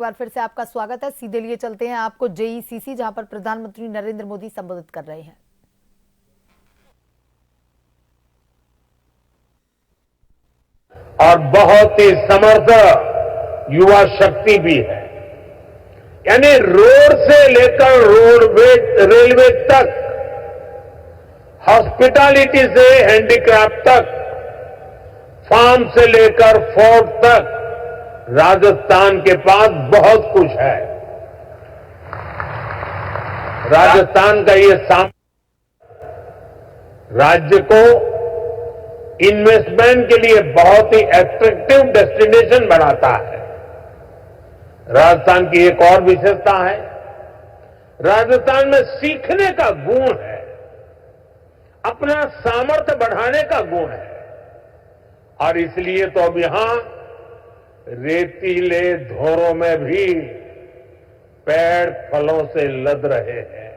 बार फिर से आपका स्वागत है। सीधे लिए चलते हैं आपको जेईसीसी, जहां पर प्रधानमंत्री नरेंद्र मोदी संबोधित कर रहे हैं। और बहुत ही समर्थ युवा शक्ति भी है। यानी रोड से लेकर रेलवे तक, हॉस्पिटैलिटी से हैंडीक्राफ्ट तक, फार्म से लेकर फोर्ट तक राजस्थान के पास बहुत कुछ है। राजस्थान का ये राज्य को इन्वेस्टमेंट के लिए बहुत ही एट्रैक्टिव डेस्टिनेशन बनाता है। राजस्थान की एक और विशेषता है, राजस्थान में सीखने का गुण है, अपना सामर्थ्य बढ़ाने का गुण है। और इसलिए तो अब यहां रेतीले धोरों में भी पेड़ फलों से लद रहे हैं।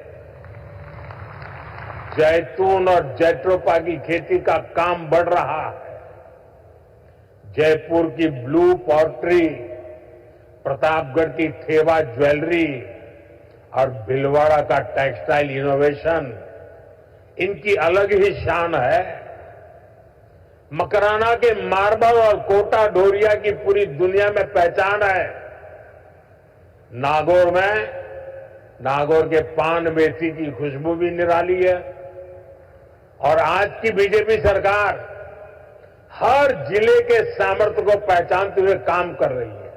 जैतून और जैट्रोपा की खेती का काम बढ़ रहा है। जयपुर की ब्लू पॉटरी, प्रतापगढ़ की थेवा ज्वेलरी और भीलवाड़ा का टेक्सटाइल इनोवेशन, इनकी अलग ही शान है। मकराना के मार्बल और कोटा डोरिया की पूरी दुनिया में पहचान है। नागौर के पान बेसी की खुशबू भी निराली है। और आज की बीजेपी सरकार हर जिले के सामर्थ्य को पहचानते हुए काम कर रही है।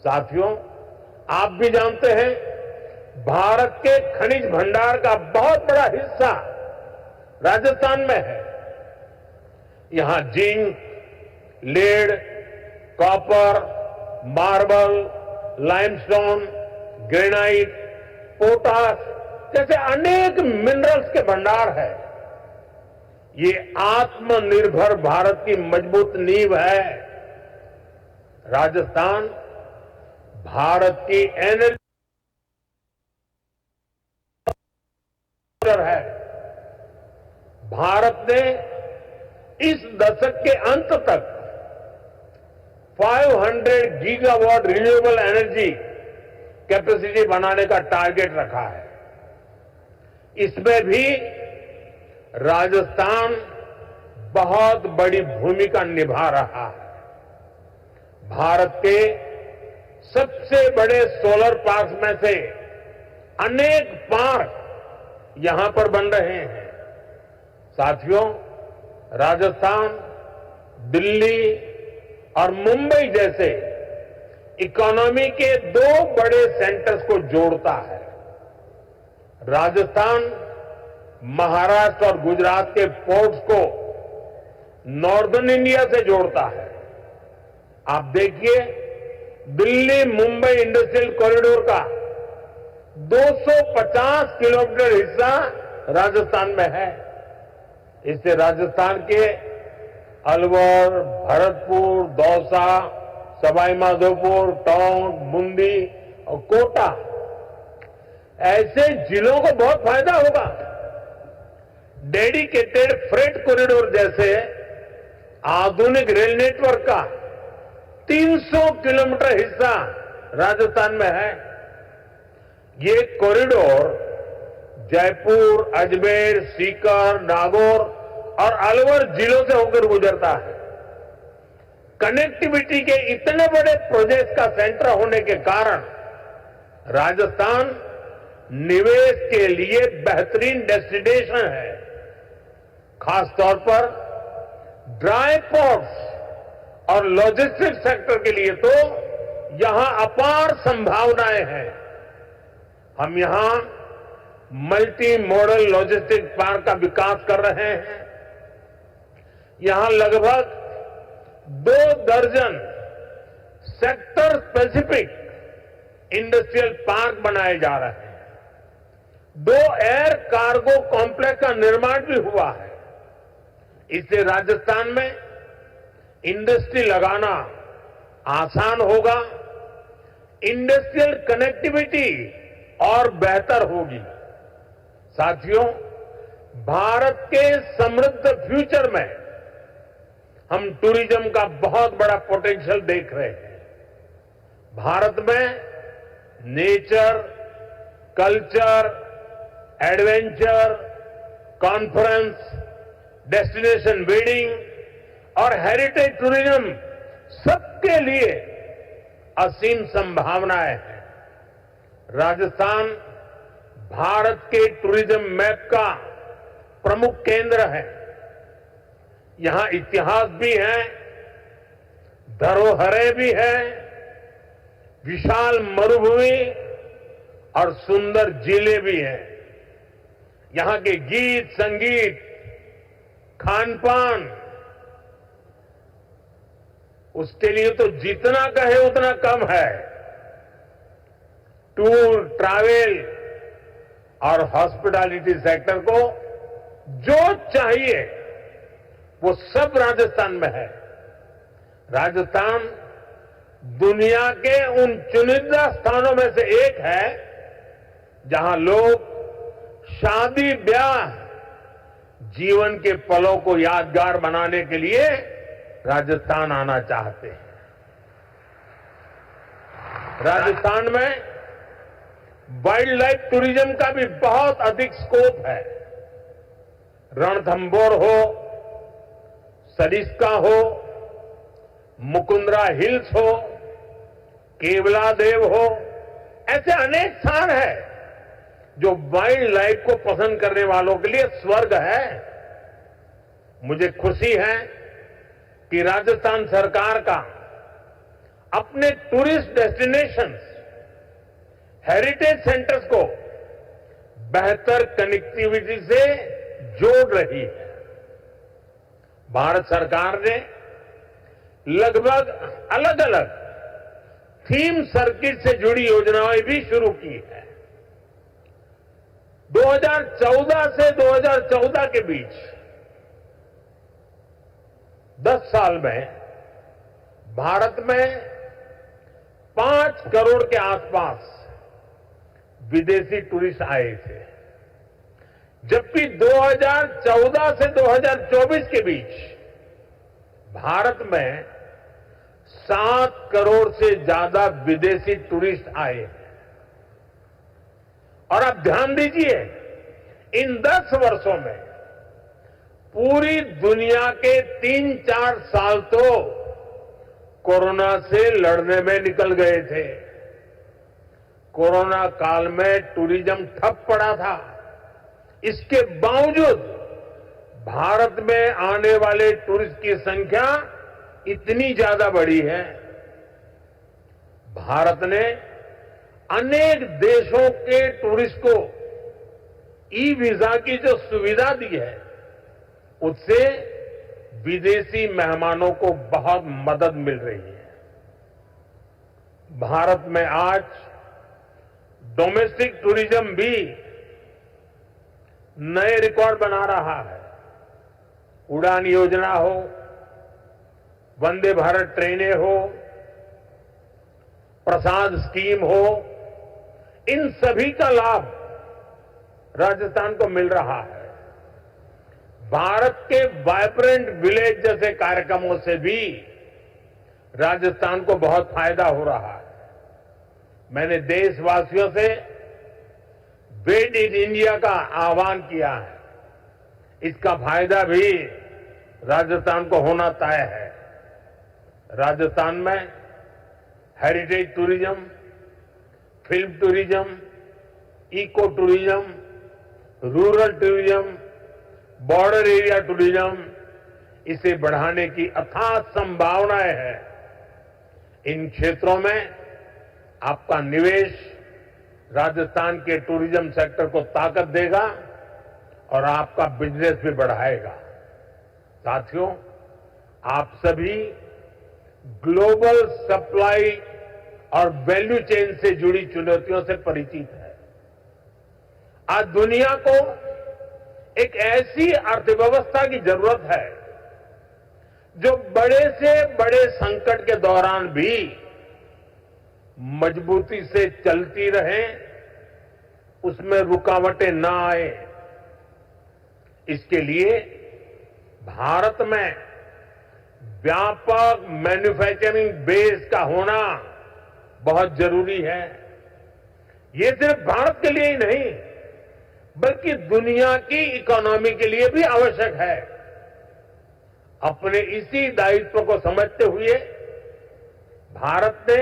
साथियों, आप भी जानते हैं, भारत के खनिज भंडार का बहुत बड़ा हिस्सा राजस्थान में है। यहां zinc, lead, copper, marble, limestone, granite, potash जैसे अनेक मिनरल्स के भंडार है। ये आत्मनिर्भर भारत की मजबूत नींव है। राजस्थान भारत की एनर्जी है। भारत ने इस दशक के अंत तक 500 गीगावाट रिन्यूएबल एनर्जी कैपेसिटी बनाने का टारगेट रखा है। इसमें भी राजस्थान बहुत बड़ी भूमिका निभा रहा है। भारत के सबसे बड़े सोलर पार्क में से अनेक पार्क यहां पर बन रहे हैं। साथियों, राजस्थान दिल्ली और मुंबई जैसे इकोनॉमी के दो बड़े सेंटर्स को जोड़ता है। राजस्थान महाराष्ट्र और गुजरात के पोर्ट्स को नॉर्दर्न इंडिया से जोड़ता है। आप देखिए, दिल्ली मुंबई इंडस्ट्रियल कॉरिडोर का 250 किलोमीटर हिस्सा राजस्थान में है। इससे राजस्थान के अलवर, भरतपुर, दौसा, सवाई माधोपुर, टोंक, बूंदी और कोटा ऐसे जिलों को बहुत फायदा होगा। डेडिकेटेड फ्रेट कॉरिडोर जैसे आधुनिक रेल नेटवर्क का 300 किलोमीटर हिस्सा राजस्थान में है। ये कॉरिडोर जयपुर, अजमेर, सीकर, नागौर और अलवर जिलों से होकर गुजरता है। कनेक्टिविटी के इतने बड़े प्रोजेक्ट का सेंटर होने के कारण राजस्थान निवेश के लिए बेहतरीन डेस्टिनेशन है। खासतौर पर ड्राई पोर्ट्स और लॉजिस्टिक्स सेक्टर के लिए तो यहां अपार संभावनाएं हैं। हम यहां मल्टी मॉडल लॉजिस्टिक्स पार्क का विकास कर रहे हैं। यहां लगभग 2 दर्जन सेक्टर स्पेसिफिक इंडस्ट्रियल पार्क बनाए जा रहे हैं। 2 एयर कार्गो कॉम्प्लेक्स का निर्माण भी हुआ है। इससे राजस्थान में इंडस्ट्री लगाना आसान होगा, इंडस्ट्रियल कनेक्टिविटी और बेहतर होगी। साथियों, भारत के समृद्ध फ्यूचर में हम टूरिज्म का बहुत बड़ा पोटेंशियल देख रहे हैं। भारत में nature, culture, adventure, conference, destination wedding और हेरिटेज टूरिज्म सबके लिए असीम संभावनाएं हैं। राजस्थान भारत के टूरिज्म मैप का प्रमुख केंद्र है। यहां इतिहास भी है, धरोहरें भी है, विशाल मरुभूमि और सुंदर जिले भी हैं। यहां के गीत, संगीत, खान-पान, उसके लिए तो जितना कहे उतना कम है। टूर, ट्रैवल और हॉस्पिटैलिटी सेक्टर को जो चाहिए वो सब राजस्थान में है। राजस्थान दुनिया के उन चुनिंदा स्थानों में से एक है जहां लोग शादी ब्याह, जीवन के पलों को यादगार बनाने के लिए राजस्थान आना चाहते हैं। राजस्थान में वाइल्ड लाइफ टूरिज्म का भी बहुत अधिक स्कोप है। रणथंभौर हो, सरिस्का हो, मुकुंदरा हिल्स हो, केवला देव हो, ऐसे अनेक स्थान हैं जो वाइल्ड लाइफ को पसंद करने वालों के लिए स्वर्ग है। मुझे खुशी है कि राजस्थान सरकार का अपने टूरिस्ट डेस्टिनेशंस, हेरिटेज सेंटर्स को बेहतर कनेक्टिविटी से जोड़ रही है। भारत सरकार ने लगभग अलग अलग थीम सर्किट से जुड़ी योजनाएं भी शुरू की है। 2014 से 2014 के बीच 10 साल में भारत में 5 करोड़ के आसपास विदेशी टूरिस्ट आए थे, जबकि 2014 से 2024 के बीच भारत में 7 करोड़ से ज्यादा विदेशी टूरिस्ट आए हैं। और आप ध्यान दीजिए, इन 10 वर्षों में पूरी दुनिया के 3-4 साल तो कोरोना से लड़ने में निकल गए थे। कोरोना काल में टूरिज्म ठप पड़ा था। इसके बावजूद भारत में आने वाले टूरिस्ट की संख्या इतनी ज्यादा बढ़ी है। भारत ने अनेक देशों के टूरिस्ट को ई वीजा की जो सुविधा दी है, उससे विदेशी मेहमानों को बहुत मदद मिल रही है। भारत में आज डोमेस्टिक टूरिज्म भी नए रिकॉर्ड बना रहा है। उड़ान योजना हो, वंदे भारत ट्रेनें हो, प्रसाद स्कीम हो, इन सभी का लाभ राजस्थान को मिल रहा है। भारत के वाइब्रेंट विलेज जैसे कार्यक्रमों से भी राजस्थान को बहुत फायदा हो रहा है। मैंने देशवासियों से मेड इन इंडिया का आह्वान किया है। इसका फायदा भी राजस्थान को होना तय है। राजस्थान में heritage tourism, film tourism, eco tourism, rural tourism, border area tourism, इसे बढ़ाने की अथाह संभावनाएं हैं। इन क्षेत्रों में आपका निवेश राजस्थान के टूरिज्म सेक्टर को ताकत देगा और आपका बिजनेस भी बढ़ाएगा। साथियों, आप सभी ग्लोबल सप्लाई और वैल्यू चेन से जुड़ी चुनौतियों से परिचित है। आज दुनिया को एक ऐसी अर्थव्यवस्था की जरूरत है जो बड़े से बड़े संकट के दौरान भी मजबूती से चलती रहे, उसमें रुकावटें ना आए। इसके लिए भारत में व्यापक मैन्युफैक्चरिंग बेस का होना बहुत जरूरी है। ये सिर्फ भारत के लिए ही नहीं बल्कि दुनिया की इकोनॉमी के लिए भी आवश्यक है। अपने इसी दायित्व को समझते हुए भारत ने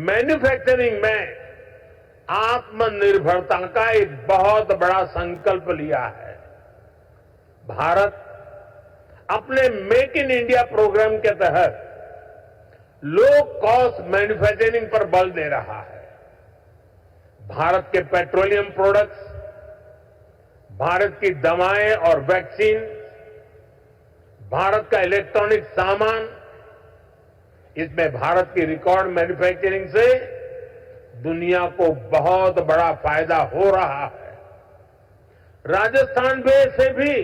मैन्युफैक्चरिंग में आत्मनिर्भरता का एक बहुत बड़ा संकल्प लिया है। भारत अपने मेक इन इंडिया प्रोग्राम के तहत लो कॉस्ट मैन्युफैक्चरिंग पर बल दे रहा है। भारत के पेट्रोलियम प्रोडक्ट्स, भारत की दवाएं और वैक्सीन, भारत का इलेक्ट्रॉनिक सामान, इसमें भारत की रिकॉर्ड मैन्युफैक्चरिंग से दुनिया को बहुत बड़ा फायदा हो रहा है। राजस्थान में से भी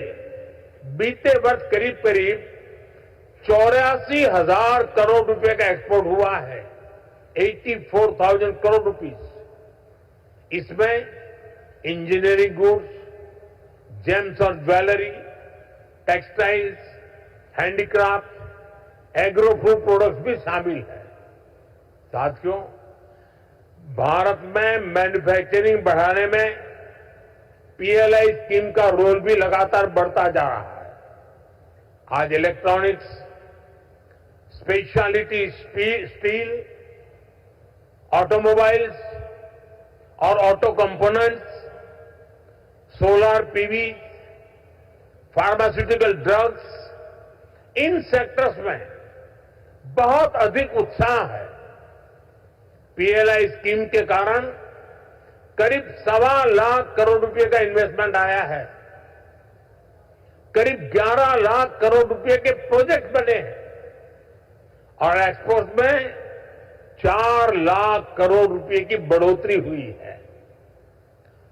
बीते वर्ष करीब करीब 84,000 करोड़ रुपए का एक्सपोर्ट हुआ है। 84,000 करोड़ रुपीस। इसमें इंजीनियरिंग गुड्स, जेम्स और jewellery, textiles, handicraft, agro food products भी शामिल है। साथियों, भारत में मैन्युफैक्चरिंग बढ़ाने में पीएलआई स्कीम का रोल भी लगातार बढ़ता जा रहा है। आज इलेक्ट्रॉनिक्स, स्पेशलिटी स्टील, ऑटोमोबाइल्स और auto components, solar PV, pharmaceutical drugs, इन सेक्टर्स में बहुत अधिक उत्साह है। पीएलआई स्कीम के कारण करीब 1.25 लाख करोड़ रुपए का इन्वेस्टमेंट आया है। करीब 11 लाख करोड़ रुपए के प्रोजेक्ट बने हैं और एक्सपोर्ट में 4 लाख करोड़ रुपए की बढ़ोतरी हुई है।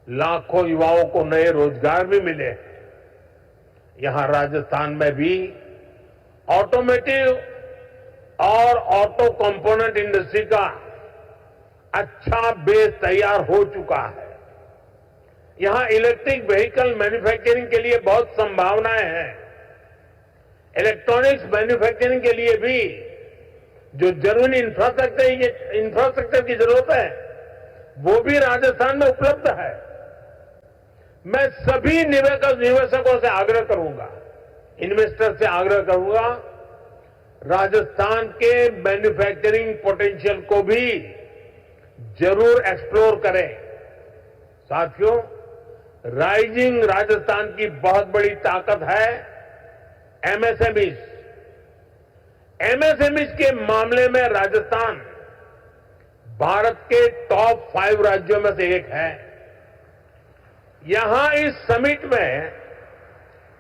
लाखों युवाओं को नए रोजगार भी मिले हैं। यहां राजस्थान में भी ऑटोमेटिव और ऑटो कंपोनेंट इंडस्ट्री का अच्छा बेस तैयार हो चुका है। यहां इलेक्ट्रिक व्हीकल मैन्युफैक्चरिंग के लिए बहुत संभावनाएं हैं। इलेक्ट्रॉनिक्स मैन्युफैक्चरिंग के लिए भी जो जरूरी इंफ्रास्ट्रक्चर की जरूरत है वो भी राजस्थान में उपलब्ध है। मैं सभी निवेशकों से आग्रह करूंगा, इन्वेस्टर से आग्रह करूंगा, राजस्थान के मैन्युफैक्चरिंग पोटेंशियल को भी जरूर एक्सप्लोर करें। साथियों, राइजिंग राजस्थान की बहुत बड़ी ताकत है एमएसएमईज। एमएसएमईज के मामले में राजस्थान भारत के टॉप 5 राज्यों में से एक है। यहां इस समिट में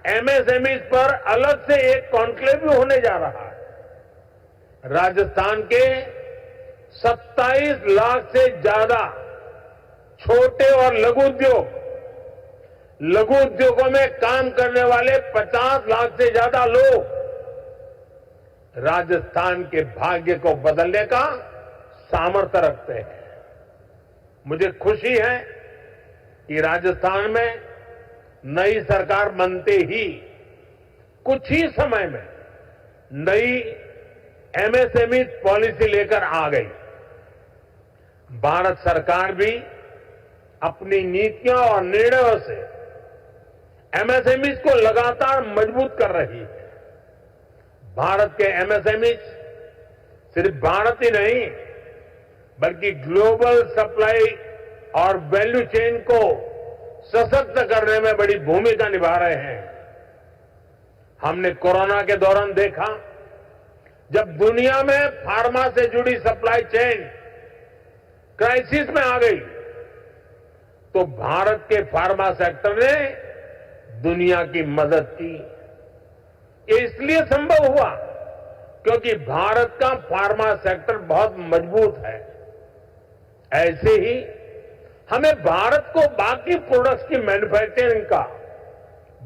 एमएसएमईज पर अलग से एक कॉन्क्लेव भी होने जा रहा है। राजस्थान के 27 लाख से ज्यादा छोटे और लघु उद्योगों में काम करने वाले 50 लाख से ज्यादा लोग राजस्थान के भाग्य को बदलने का सामर्थ्य रखते हैं। मुझे खुशी है कि राजस्थान में नई सरकार बनते ही कुछ ही समय में नई एमएसएमई पॉलिसी लेकर आ गई। भारत सरकार भी अपनी नीतियों और निर्णयों से एमएसएमई को लगातार मजबूत कर रही है। भारत के एमएसएमई सिर्फ भारत ही नहीं बल्कि ग्लोबल सप्लाई और वैल्यू चेन को सशक्त करने में बड़ी भूमिका निभा रहे हैं। हमने कोरोना के दौरान देखा, जब दुनिया में फार्मा से जुड़ी सप्लाई चेन क्राइसिस में आ गई तो भारत के फार्मा सेक्टर ने दुनिया की मदद की। ये इसलिए संभव हुआ क्योंकि भारत का फार्मा सेक्टर बहुत मजबूत है। ऐसे ही हमें भारत को बाकी प्रोडक्ट्स की मैन्युफैक्चरिंग का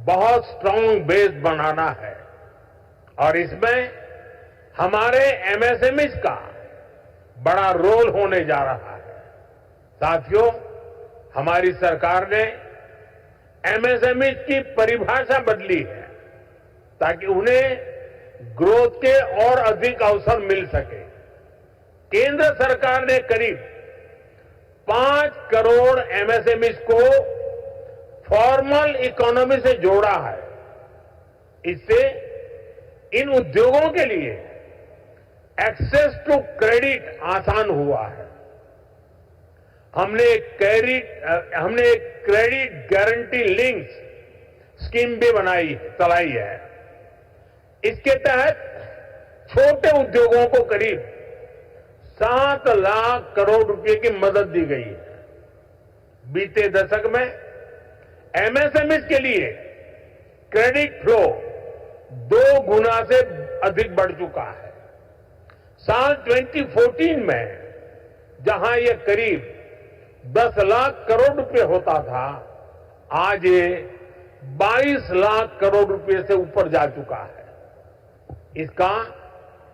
बहुत स्ट्रांग बेस बनाना है और इसमें हमारे एमएसएमईज का बड़ा रोल होने जा रहा है। साथियों, हमारी सरकार ने एमएसएमईज की परिभाषा बदली है ताकि उन्हें ग्रोथ के और अधिक अवसर मिल सके। केंद्र सरकार ने करीब 5 करोड़ एमएसएमईज को फॉर्मल इकोनॉमी से जोड़ा है। इससे इन उद्योगों के लिए एक्सेस टू क्रेडिट आसान हुआ है। हमने एक क्रेडिट गारंटी लिंक्स स्कीम भी चलाई है। इसके तहत छोटे उद्योगों को करीब 7 लाख करोड़ रुपए की मदद दी गई है। बीते दशक में एमएसएमईज के लिए क्रेडिट फ्लो 2 गुना से अधिक बढ़ चुका है। साल 2014 में जहां ये करीब 10 लाख करोड़ रुपए होता था, आज ये 22 लाख करोड़ रुपए से ऊपर जा चुका है। इसका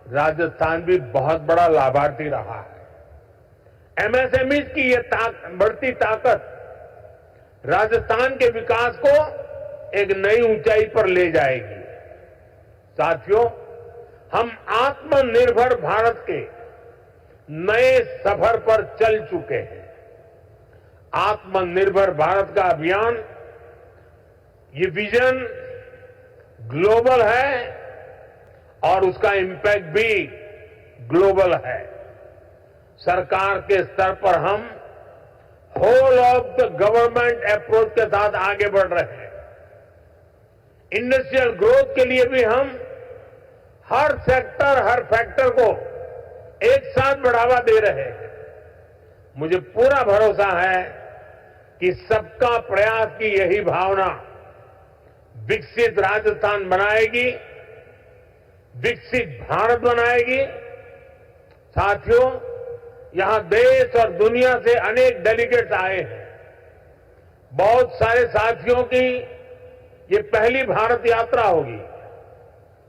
राजस्थान भी बहुत बड़ा लाभार्थी रहा है। एमएसएमईज की ये बढ़ती ताकत राजस्थान के विकास को एक नई ऊंचाई पर ले जाएगी। साथियों, हम आत्मनिर्भर भारत के नए सफर पर चल चुके हैं। आत्मनिर्भर भारत का अभियान, ये विजन ग्लोबल है और उसका इंपैक्ट भी ग्लोबल है। सरकार के स्तर पर हम whole of the government approach के साथ आगे बढ़ रहे हैं। इंडस्ट्रियल ग्रोथ के लिए भी हम हर सेक्टर, हर फैक्टर को एक साथ बढ़ावा दे रहे हैं। मुझे पूरा भरोसा है कि सबका प्रयास की यही भावना विकसित राजस्थान बनाएगी, विकसित भारत बनाएगी। साथियों, यहां देश और दुनिया से अनेक डेलीगेट्स आए हैं। बहुत सारे साथियों की ये पहली भारत यात्रा होगी।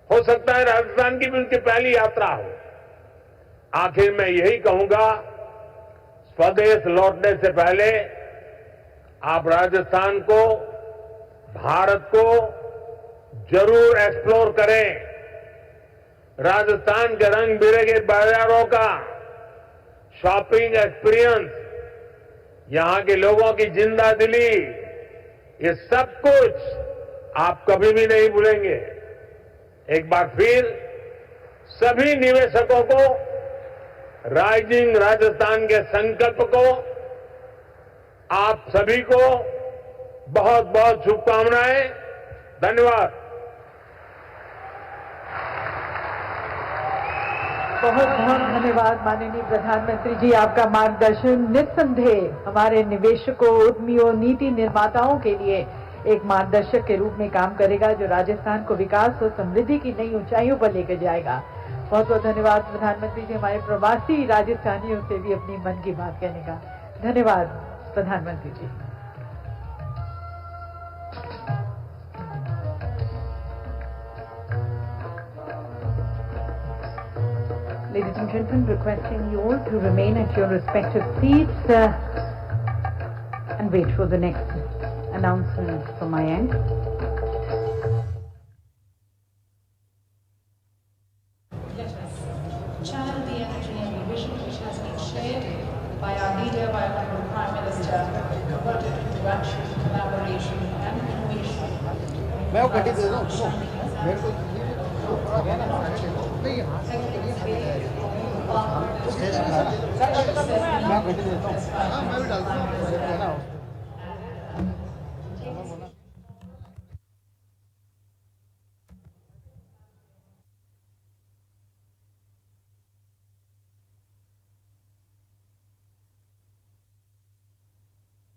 हो सकता है राजस्थान की भी उनकी पहली यात्रा हो। आखिर मैं यही कहूंगा, स्वदेश लौटने से पहले आप राजस्थान को, भारत को जरूर एक्सप्लोर करें। राजस्थान के रंग बिरंगे बाजारों का शॉपिंग एक्सपीरियंस, यहां के लोगों की जिंदा दिली, ये सब कुछ आप कभी भी नहीं भूलेंगे। एक बार फिर सभी निवेशकों को राइजिंग राजस्थान के संकल्प को, आप सभी को बहुत बहुत शुभकामनाएं। धन्यवाद। बहुत बहुत धन्यवाद माननीय प्रधानमंत्री जी। आपका मार्गदर्शन निस्संदेह हमारे निवेशकों, उद्यमियों, नीति निर्माताओं के लिए एक मार्गदर्शक के रूप में काम करेगा, जो राजस्थान को विकास और समृद्धि की नई ऊंचाइयों पर लेकर जाएगा। बहुत बहुत धन्यवाद प्रधानमंत्री जी, हमारे प्रवासी राजस्थानियों से भी अपनी मन की बात कहने का। धन्यवाद प्रधानमंत्री जी। Ladies and gentlemen, requesting you all to remain at your respective seats and wait for the next announcement from my end. Let us channel the energy and the vision which has been shared by our leader, by our Honourable Prime Minister, convert it into action, collaboration and innovation. मैं वो गड्डी दे दूँ मेरे को नहीं मैं गड्डी देता हूँ। हाँ मैं भी डालता हूँ।